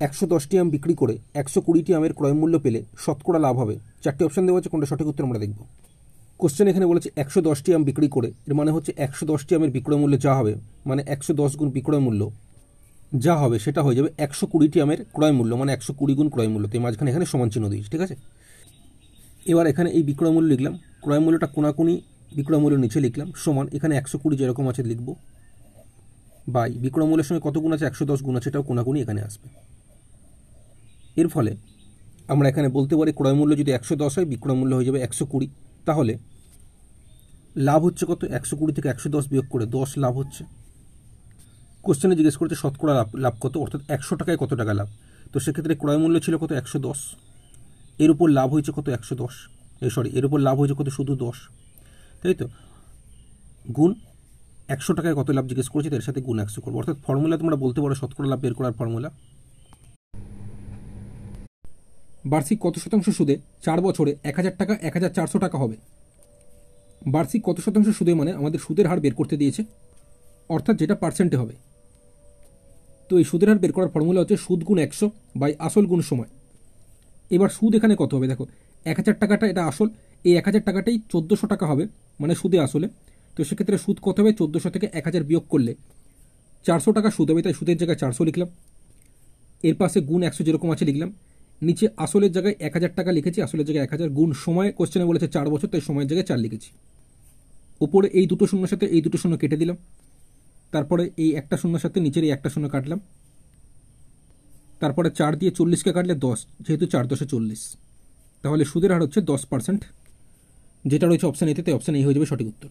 110টি আম বিক্রি করে 120টি আমের ক্রয় মূল্য পেলে শতকরা লাভ হবে। 4টি অপশন দেওয়া আছে, কোনটা সঠিক উত্তর আমরা দেখব। কোশ্চেন এখানে বলেছে 110টি আম বিক্রি করে, এর মানে হচ্ছে 110টি আমের বিক্রয় মূল্য যা হবে, মানে 110 গুণ বিক্রয় মূল্য যা হবে সেটা হয়ে যাবে 120টি আমের ক্রয় মূল্য, মানে 120 গুণ ক্রয় মূল্য। তো এই মাঝখানে এখানে সমান চিহ্ন দিয়েছি, ঠিক আছে। এবার এখানে এই বিক্রয় মূল্য লিখলাম, ক্রয় মূল্যটা কোনাকুনি বিক্রয় মূল্য নিচে লিখলাম, সমান এখানে 120 যেরকম আছে লিখব, বাই বিক্রয় মূল্যের সঙ্গে কত গুণ আছে, 110 গুণ আছে, এটাও কোনাকুনি এখানে আসবে। এর ফলে আমরা এখানে বলতে পারি ক্রয় মূল্য যদি 110 হয়, বিক্রয় মূল্য হয়ে যাবে 120। তাহলে লাভ হচ্ছে কত, 120 থেকে 110 বিয়োগ করে 10 লাভ হচ্ছে। কোশ্চেনে জিজ্ঞেস করতে শতকরা লাভ কত, অর্থাৎ 100 টাকায় কত টাকা লাভ। তো সেক্ষেত্রে ক্রয় মূল্য ছিল কত, 110, এর উপর লাভ হয়েছে কত, 110, এর উপর লাভ হয়েছে কত, শুধু 10, তাই তো। গুণ 100 টাকায় কত লাভ জিজ্ঞেস করেছে, এর সাথে গুণ 100 করবো। অর্থাৎ ফর্মুলা তোমরা বলতে পারো শতকরা লাভ বের করার ফর্মুলা, বার্ষিক কত শতাংশ সুদে 4 বছরে 1000 টাকা 1400 টাকা হবে। বার্ষিক কত শতাংশ সুদে মানে আমাদের সুদের হার বের করতে দিয়েছে, অর্থাৎ যেটা পার্সেন্টে হবে। তো এই সুদের হার বের করার ফর্মুলা হচ্ছে সুদ গুণ 100 বাই আসল গুণ সময়। এবার সুদ এখানে কত হবে, দেখো 1000 টাকাটা এটা আসল, এই 1000 টাকাটাই 1400 টাকা হবে, মানে সুদে আসলে। তো সেক্ষেত্রে সুদ কত হবে, 1400 থেকে 1000 বিয়োগ করলে 400 টাকা সুদ হবে, তাই সুদের জায়গায় 400 লিখলাম। এর পাশে গুণ 100 যেরকম আছে লিখলাম, নিচে আসলের জায়গায় 1000 টাকা লিখেছি, আসলের জায়গায় 1000, গুণ সময় কোশ্চেনে বলেছে 4 বছর, তাই সময়ের জায়গায় 4 লিখেছি। উপরে এই দুটো শূন্যের সাথে এই দুটো শূন্য কেটে দিলাম, তারপরে এই একটা শূন্যের সাথে নিচের এই একটা শূন্য কাটলাম, তারপরে 4 দিয়ে 40কে কাটলে 10, যেহেতু 4 10 40, তাহলে সুদের হার হচ্ছে 10%, যেটা রয়েছে অপশান এতে, তাই অপশান এই হয়ে যাবে সঠিক উত্তর।